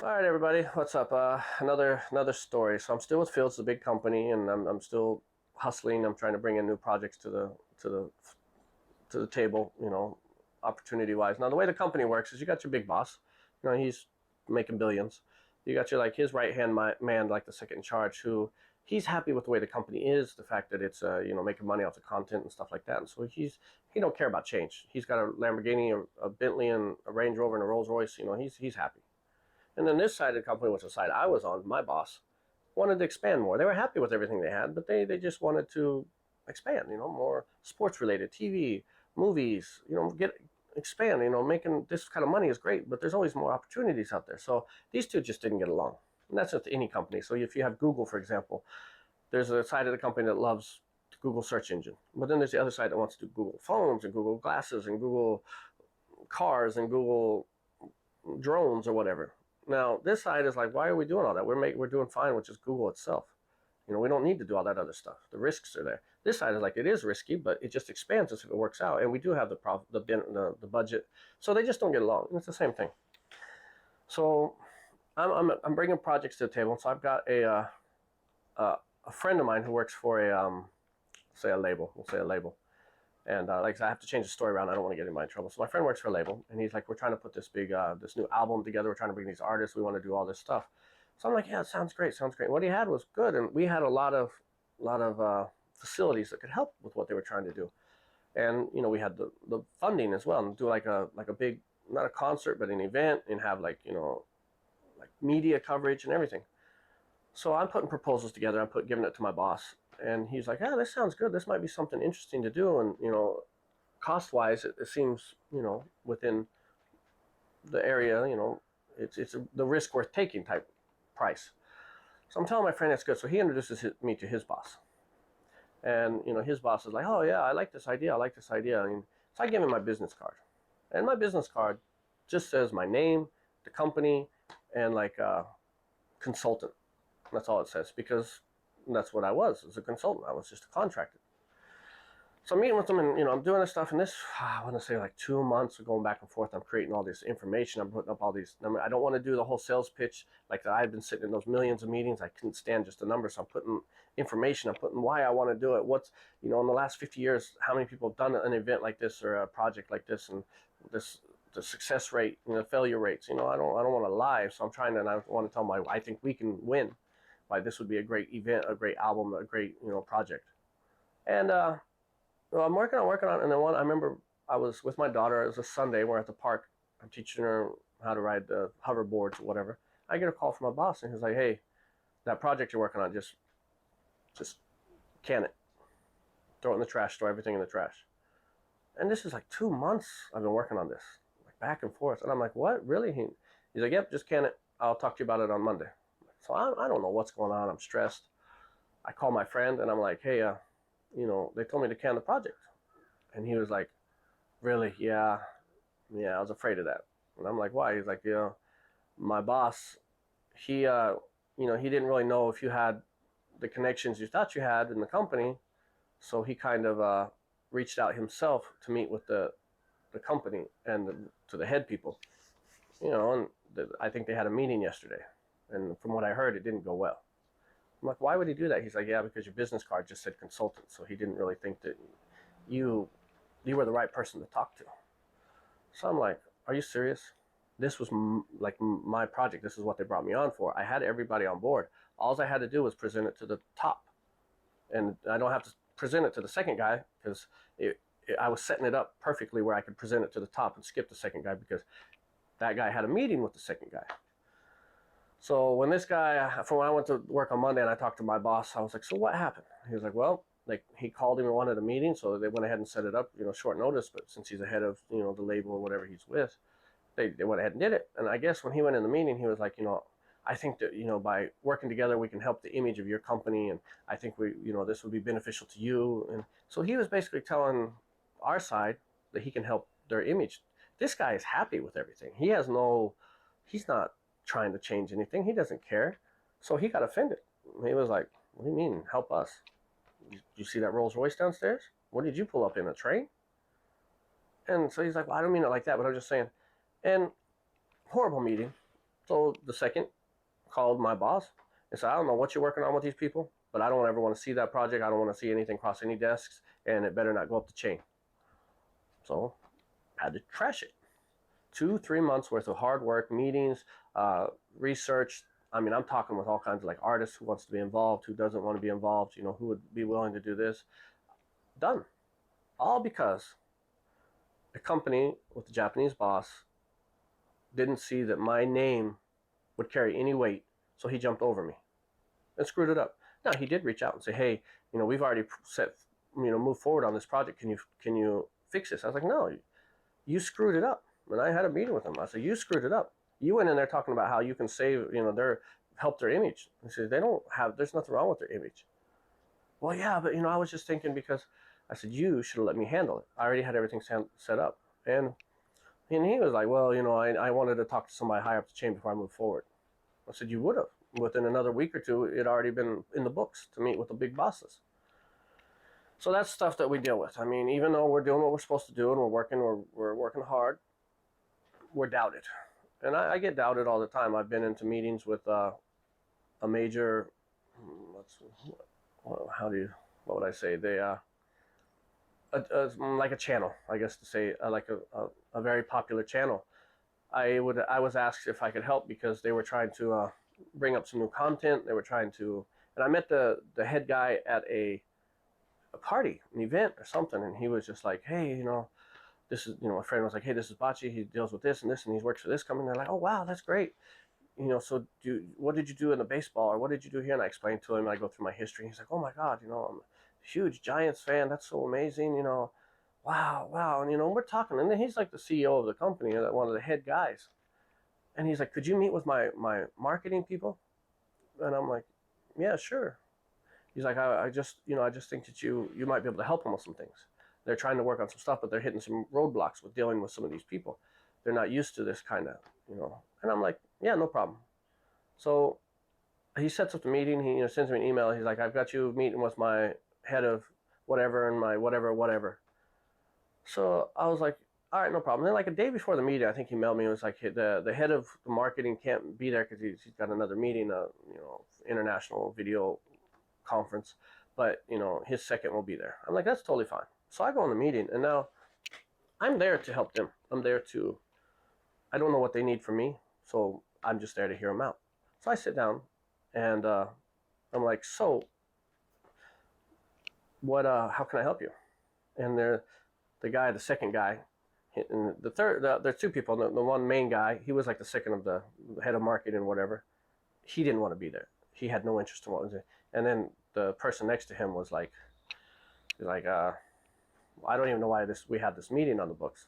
All right, everybody, what's up? Another story. So I'm still with Phil. It's a big company, and I'm still hustling. I'm trying to bring in new projects to the table. Opportunity wise. Now the way the company works is you got your big boss. He's making billions. You got your like his right hand man, like the second in charge, who he's happy with the way the company is, the fact that it's making money off the content and stuff like that. And so he don't care about change. He's got a Lamborghini, a Bentley, and a Range Rover, and a Rolls Royce. He's happy. And then this side of the company, which was the side I was on, my boss, wanted to expand more. They were happy with everything they had, but they just wanted to expand, more sports related, TV, movies, expand, making this kind of money is great, but there's always more opportunities out there. So these two just didn't get along. And that's with any company. So if you have Google, for example, there's a side of the company that loves the Google search engine, but then there's the other side that wants to do Google phones and Google glasses and Google cars and Google drones or whatever. Now, this side is like, why are we doing all that? We're doing fine with just Google itself. We don't need to do all that other stuff. The risks are there. This side is like, it is risky, but it just expands us if it works out. And we do have the budget. So they just don't get along. It's the same thing. So I'm bringing projects to the table. So I've got a friend of mine who works for say a label. We'll say a label. And like I said, I have to change the story around. I don't want to get anybody in trouble. So my friend works for a label, and he's like, we're trying to put this this new album together. We're trying to bring these artists. We want to do all this stuff. So I'm like, yeah, it sounds great. Sounds great. What he had was good, and we had a lot of facilities that could help with what they were trying to do. And we had the funding as well, and do like a big, not a concert, but an event, and have like media coverage and everything. So I'm putting proposals together. Giving it to my boss, and he's like, "Yeah, this sounds good. This might be something interesting to do." And cost wise, it seems within the area. It's the risk worth taking type price. So I'm telling my friend that's good. So he introduces me to his boss, and his boss is like, "Oh yeah, I like this idea. I like this idea." And so I give him my business card, and my business card just says my name, the company, and like consultant. That's all it says, because that's what I was as a consultant. I was just a contractor. So I'm meeting with them, and I'm doing this stuff. And this, I want to say like 2 months of going back and forth. I'm creating all this information. I'm putting up all these. I don't want to do the whole sales pitch like that. I've been sitting in those millions of meetings. I couldn't stand just the numbers. So I'm putting information. I'm putting why I want to do it. What's in the last 50 years, how many people have done an event like this or a project like this, and the success rate, failure rates. I don't want to lie. So I'm trying to. And I want to tell them I think we can win. Why this would be a great event, a great album, a great project. And I'm working on, and then I remember I was with my daughter. It was a Sunday. We're at the park. I'm teaching her how to ride the hoverboards or whatever. I get a call from my boss, and he's like, "Hey, that project you're working on, just can it, throw it in the trash, throw everything in the trash." And this is like 2 months I've been working on this, like back and forth. And I'm like, "What, really?" He's like, "Yep, just can it. I'll talk to you about it on Monday." So I don't know what's going on. I'm stressed. I call my friend, and I'm like, "Hey, they told me to can the project." And he was like, "Really? Yeah, I was afraid of that." And I'm like, "Why?" He's like, my boss, he didn't really know if you had the connections you thought you had in the company, so he kind of reached out himself to meet with the company and to the head people, and I think they had a meeting yesterday. And from what I heard, it didn't go well. I'm like, "Why would he do that?" He's like, "Yeah, because your business card just said consultant, so he didn't really think that you were the right person to talk to." So I'm like, "Are you serious? This was like my project. This is what they brought me on for. I had everybody on board. All I had to do was present it to the top, and I don't have to present it to the second guy because I was setting it up perfectly where I could present it to the top and skip the second guy because that guy had a meeting with the second guy." So when this guy, from when I went to work on Monday and I talked to my boss, I was like, "So what happened?" He was like, "Well, like he called him and wanted a meeting, so they went ahead and set it up, short notice. But since he's ahead of the label or whatever he's with, they went ahead and did it." And I guess when he went in the meeting, he was like, "I think that by working together we can help the image of your company, and I think this would be beneficial to you." And so he was basically telling our side that he can help their image. This guy is happy with everything. He's not trying to change anything. He doesn't care. So he got offended. He was like, "What do you mean, help us? You see that Rolls Royce downstairs? What did you pull up in, a train?" And so he's like, "Well, I don't mean it like that, but I'm just saying." And horrible meeting. So the second called my boss and said, I don't know what you're working on with these people, but I don't ever want to see that project. I don't want to see anything cross any desks, and it better not go up the chain. So I had to trash it. 2-3 months worth of hard work, meetings, research. I mean, I'm talking with all kinds of like artists who wants to be involved, who doesn't want to be involved, who would be willing to do this. Done. All because a company with a Japanese boss didn't see that my name would carry any weight, so he jumped over me and screwed it up. Now he did reach out and say, "Hey, we've already moved forward on this project. Can you fix this?" I was like, "No, you screwed it up." And I had a meeting with him. I said, "You screwed it up. You went in there talking about how you can save, help their image." He said, there's nothing wrong with their image." Well, yeah, but I was just thinking because I said, "You should have let me handle it. I already had everything set up." And he was like, "Well, I wanted to talk to somebody higher up the chain before I moved forward." I said, "You would have. Within another week or two, it had already been in the books to meet with the big bosses." So that's stuff that we deal with. I mean, even though we're doing what we're supposed to do and we're working hard, we're doubted. And I get doubted all the time. I've been into meetings with a major, what would I say? Like a channel, I guess to say, like a very popular channel. I was asked if I could help because they were trying to bring up some new content. They were trying to, and I met the head guy at a party, an event or something, and he was just like, "Hey, this is," my friend was like, "Hey, this is Bachi. He deals with this and this, and he works for this company." And they're like, "Oh, wow, that's great. So what did you do in the baseball, or what did you do here?" And I explained to him. I go through my history. He's like, "Oh my God, I'm a huge Giants fan. That's so amazing. Wow." And we're talking, and then he's like the CEO of the company, one of the head guys. And he's like, "Could you meet with my marketing people?" And I'm like, "Yeah, sure." He's like, I just think that you might be able to help them with some things. They're trying to work on some stuff, but they're hitting some roadblocks with dealing with some of these people. They're not used to this kind of, And I'm like, "Yeah, no problem." So he sets up the meeting. He sends me an email. He's like, "I've got you meeting with my head of whatever and my whatever." So I was like, "All right, no problem." Then like a day before the meeting, I think he mailed me. It was like the head of the marketing can't be there because he's got another meeting, international video conference, but his second will be there. I'm like, "That's totally fine." So I go in the meeting, and now I'm there to help them. I don't know what they need from me, so I'm just there to hear them out. So I sit down, and I'm like, "So what? How can I help you?" And the second guy, and the third, there's two people. The one main guy, he was like the second of the head of marketing and whatever. He didn't want to be there. He had no interest in what was it. And then the person next to him was like, "I don't even know why we have this meeting on the books."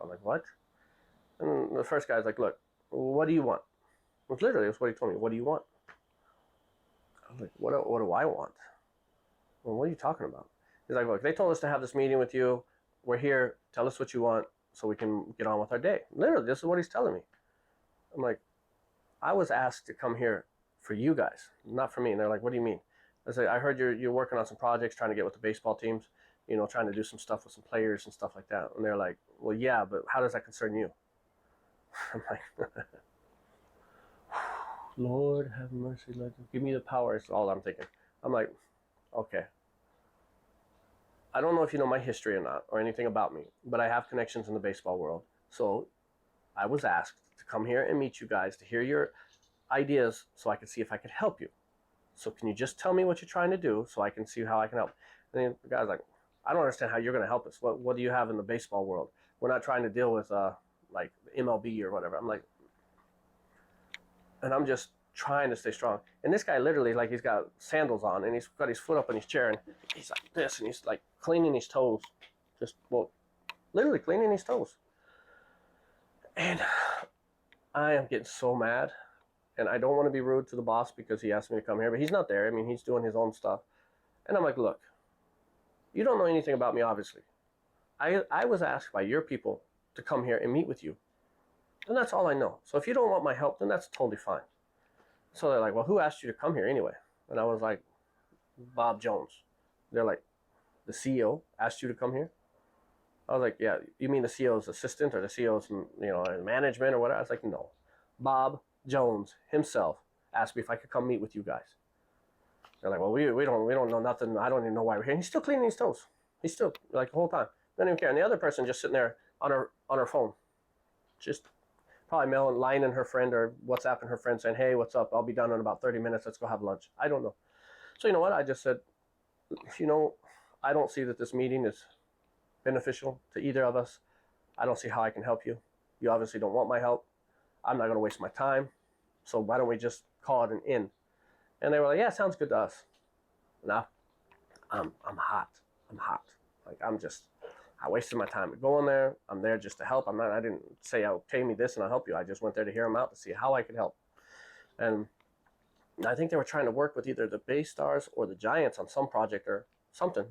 I'm like, "What?" And the first guy's like, "Look, what do you want?" It was literally, that's what he told me. "What do you want?" I was like, what do I want? Well, what are you talking about? He's like, "Look, they told us to have this meeting with you. We're here. Tell us what you want so we can get on with our day." Literally, this is what he's telling me. I'm like, "I was asked to come here for you guys, not for me." And they're like, "What do you mean?" I said, "I heard you're working on some projects, trying to get with the baseball teams, trying to do some stuff with some players and stuff like that." And they're like, "Well, yeah, but how does that concern you?" I'm like, "Lord have mercy, give me the power." It's all I'm thinking. I'm like, "Okay. I don't know if you know my history or not, or anything about me, but I have connections in the baseball world. So I was asked to come here and meet you guys to hear your ideas so I could see if I could help you. So can you just tell me what you're trying to do so I can see how I can help?" And then the guy's like, "I don't understand how you're going to help us. What do you have in the baseball world? We're not trying to deal with like MLB or whatever." I'm like, and I'm just trying to stay strong. And this guy literally, like, he's got sandals on and he's got his foot up on his chair and he's like this and he's like cleaning his toes, literally cleaning his toes. And I am getting so mad. And I don't want to be rude to the boss because he asked me to come here, but he's not there. I mean, he's doing his own stuff. And I'm like, "Look, you don't know anything about me, obviously. I was asked by your people to come here and meet with you. And that's all I know. So if you don't want my help, then that's totally fine." So they're like, "Well, who asked you to come here anyway?" And I was like, "Bob Jones." They're like, "The CEO asked you to come here?" I was like, "Yeah, you mean the CEO's assistant or the CEO's, management or whatever?" I was like, "No, Bob Jones himself asked me if I could come meet with you guys. They're like, well, we don't know nothing. I don't even know why we're here. And he's still cleaning his toes. He's still like the whole time. Don't even care. And the other person just sitting there on her phone, just probably mailing, lying in her friend or WhatsApping her friend saying, hey, what's up? I'll be done in about 30 minutes. Let's go have lunch. I don't know. So you know what? I just said, I don't see that this meeting is beneficial to either of us. I don't see how I can help you. You obviously don't want my help. I'm not going to waste my time. So why don't we just call it an in? And they were like, yeah, sounds good to us. Now, I'm hot. I'm hot. Like, I wasted my time going there. I'm there just to help. I didn't say, oh, pay me this and I'll help you. I just went there to hear them out to see how I could help. And I think they were trying to work with either the Bay Stars or the Giants on some project or something.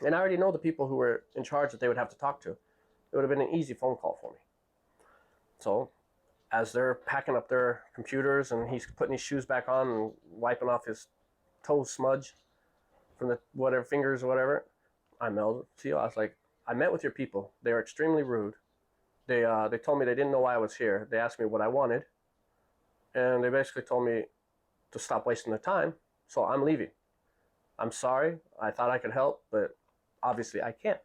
And I already know the people who were in charge that they would have to talk to. It would have been an easy phone call for me. So as they're packing up their computers and he's putting his shoes back on and wiping off his toe smudge from the whatever fingers or whatever, I mailed to you. I was like, I met with your people. They were extremely rude. They told me they didn't know why I was here. They asked me what I wanted. And they basically told me to stop wasting their time. So I'm leaving. I'm sorry. I thought I could help, but obviously I can't.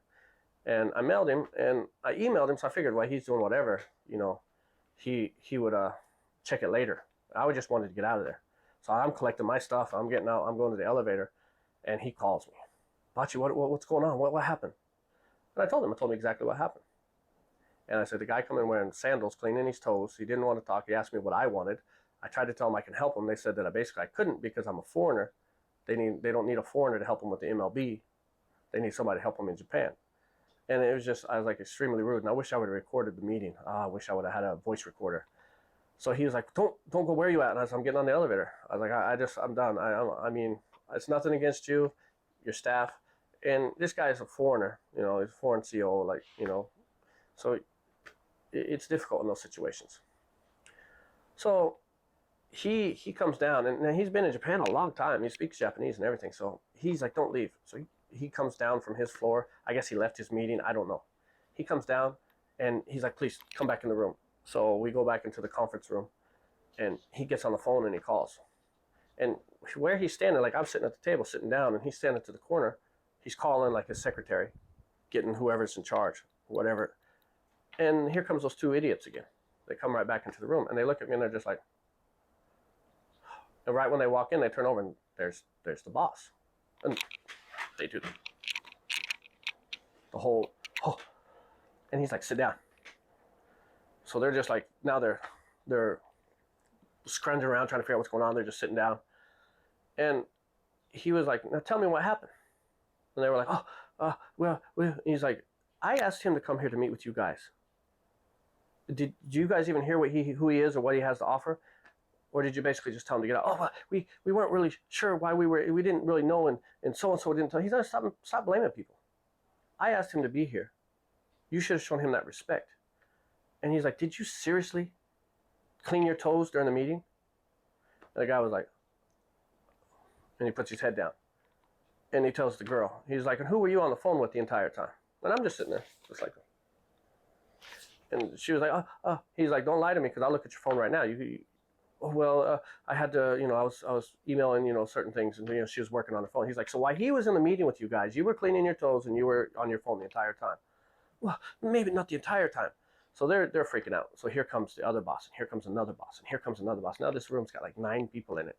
And I mailed him and I emailed him. So I figured, well, he's doing whatever, he would check it later. I just wanted to get out of there. So I'm collecting my stuff. I'm getting out. I'm going to the elevator. And he calls me. Bachi, what's going on? What happened? And I told him exactly what happened. And I said, the guy come in wearing sandals, cleaning his toes. He didn't want to talk. He asked me what I wanted. I tried to tell him I can help him. They said that I couldn't because I'm a foreigner. They don't need a foreigner to help them with the MLB. They need somebody to help them in Japan. And it was just, I was like extremely rude. And I wish I would have recorded the meeting. I wish I would have had a voice recorder. So he was like, don't go, where are you at? And I said, I'm getting on the elevator. I was like, I'm done. I mean, it's nothing against you, your staff. And this guy is a foreigner, he's a foreign CO, so it's difficult in those situations. So he comes down, and he's been in Japan a long time. He speaks Japanese and everything. So he's like, don't leave. So he comes down from his floor. I guess he left his meeting. I don't know. He comes down, and he's like, please come back in the room. So we go back into the conference room, and he gets on the phone, and he calls. And where he's standing, like I'm sitting at the table, sitting down, and he's standing to the corner. He's calling like his secretary, getting whoever's in charge, whatever. And here comes those two idiots again. They come right back into the room, and they look at me, and they're just like, and right when they walk in, they turn over, and there's the boss. And they do the whole, and he's like, sit down. So they're just like, now they're scrounging around trying to figure out what's going on. They're just sitting down. And he was like, now tell me what happened. And they were like, well, he's like, I asked him to come here to meet with you guys. Did you guys even hear who he is or what he has to offer? Or did you basically just tell him to get out? Oh, well, we weren't really sure why we didn't really know, and so-and-so didn't tell. He's not stop blaming people. I asked him to be here. You should have shown him that respect. And he's like, did you seriously clean your toes during the meeting? And the guy was like, and he puts his head down. And he tells the girl, he's like, and who were you on the phone with the entire time? And I'm just sitting there, just like, and she was like, he's like, don't lie to me because I'll look at your phone right now. I had to, I was emailing, certain things, and she was working on her phone. He's like, so while he was in the meeting with you guys, you were cleaning your toes and you were on your phone the entire time. Well, maybe not the entire time. So they're freaking out. So here comes the other boss, and here comes another boss, and here comes another boss. Now this room's got like 9 people in it,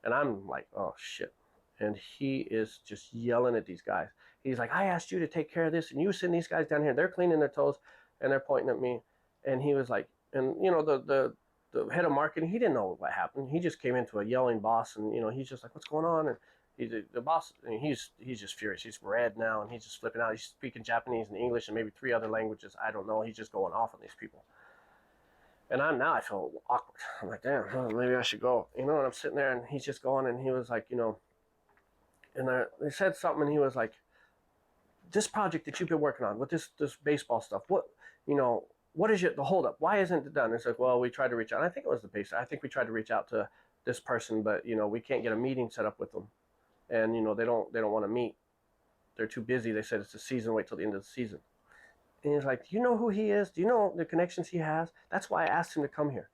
and I'm like, oh shit. And he is just yelling at these guys. He's like, I asked you to take care of this, and you send these guys down here. They're cleaning their toes, and they're pointing at me. And he was like, and the head of marketing, he didn't know what happened. He just came into a yelling boss, and he's just like, what's going on? And the boss, he's just furious. He's red now, and he's just flipping out. He's speaking Japanese and English and maybe 3 other languages. I don't know. He's just going off on these people. And I feel awkward. I'm like, damn, maybe I should go. And I'm sitting there, and he's just going, and he was like, and they said something, and he was like, this project that you've been working on with this baseball stuff, what is the holdup? Why isn't it done? It's like, well, we tried to reach out. And I think it was the base. I think we tried to reach out to this person, but we can't get a meeting set up with them, and they don't want to meet. They're too busy. They said it's the season. Wait till the end of the season. And he's like, do you know who he is? Do you know the connections he has? That's why I asked him to come here.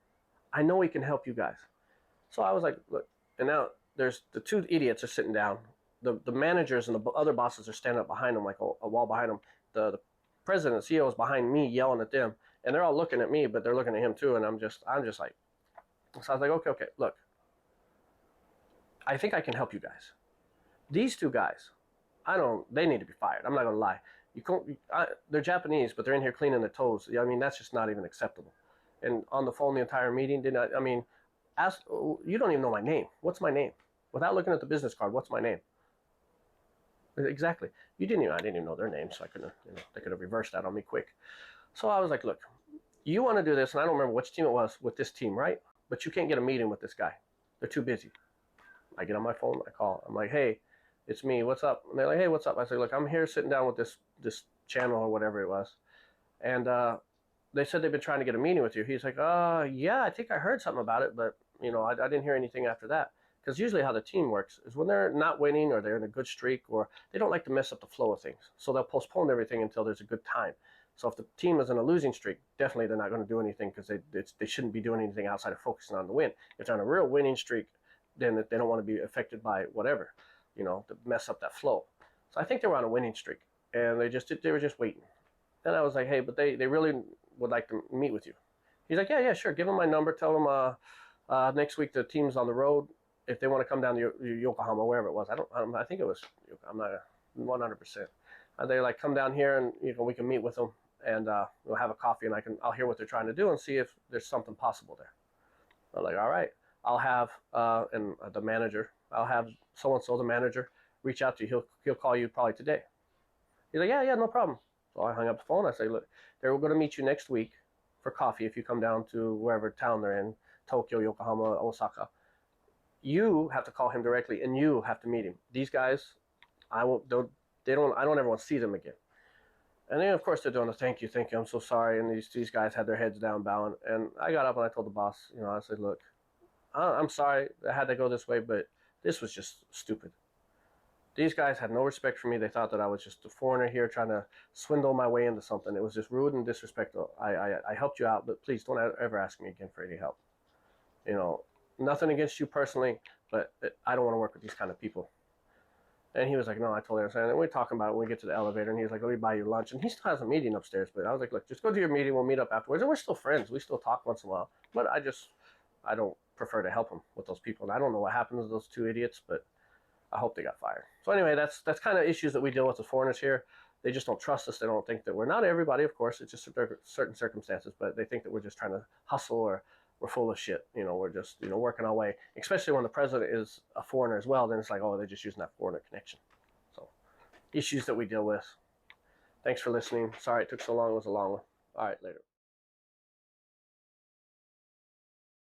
I know he can help you guys. So I was like, look, and now there's the two idiots are sitting down. The managers and the other bosses are standing up behind them, like a wall behind them. The president, CEO is behind me yelling at them, and they're all looking at me, but they're looking at him too. And I'm just like, so I was like, okay, look, I think I can help you guys. These two guys, they need to be fired. I'm not gonna lie. They're Japanese, but they're in here cleaning their toes. I mean, that's just not even acceptable. And on the phone the entire meeting, you don't even know my name. What's my name? Without looking at the business card, what's my name? Exactly. I didn't even know their name, so I couldn't, they could have reversed that on me quick. So I was like, look, you want to do this, and I don't remember which team it was with this team, right? But you can't get a meeting with this guy. They're too busy. I get on my phone, I call. I'm like, hey, it's me. What's up? And they're like, hey, what's up? I say, look, I'm here sitting down with this channel or whatever it was, and they said they've been trying to get a meeting with you. He's like, yeah, I think I heard something about it, but I didn't hear anything after that. Because usually how the team works is when they're not winning or they're in a good streak, or they don't like to mess up the flow of things. So they'll postpone everything until there's a good time. So if the team is in a losing streak, definitely they're not going to do anything, because they shouldn't be doing anything outside of focusing on the win. If they're on a real winning streak, then they don't want to be affected by whatever, to mess up that flow. So I think they were on a winning streak, and they were just waiting. And I was like, hey, but they really would like to meet with you. He's like, yeah, sure. Give them my number. Tell them next week the team's on the road. If they want to come down to Yokohama, wherever it was, I think it was, I'm not 100%. They're like, come down here and we can meet with them, and we'll have a coffee, and I'll hear what they're trying to do and see if there's something possible there. I'm like, all right, I'll have the manager, I'll have so and so, the manager, reach out to you. He'll call you probably today. He's like, yeah, no problem. So I hung up the phone. I say, look, they're going to meet you next week for coffee if you come down to wherever town they're in, Tokyo, Yokohama, Osaka. You have to call him directly, and you have to meet him. These guys, I don't ever want to see them again. And then, of course, they're doing the thank you, I'm so sorry. And these guys had their heads down, bowing. And I got up and I told the boss, I said, look, I'm sorry I had to go this way, but this was just stupid. These guys had no respect for me. They thought that I was just a foreigner here trying to swindle my way into something. It was just rude and disrespectful. I helped you out, but please don't ever ask me again for any help. Nothing against you personally, but I don't want to work with these kind of people. And he was like, no, I totally understand. And we're talking about it when we get to the elevator, and he was like, let me buy you lunch. And he still has a meeting upstairs, but I was like, look, just go to your meeting. We'll meet up afterwards. And we're still friends. We still talk once in a while. But I don't prefer to help him with those people. And I don't know what happened to those two idiots, but I hope they got fired. So anyway, that's kind of issues that we deal with foreigners here. They just don't trust us. They don't think that we're not everybody, of course. It's just certain circumstances, but they think that we're just trying to hustle, or we're full of shit. We're just, working our way. Especially when the president is a foreigner as well, then it's like, oh, they're just using that foreigner connection. So, issues that we deal with. Thanks for listening. Sorry it took so long. It was a long one. All right, later.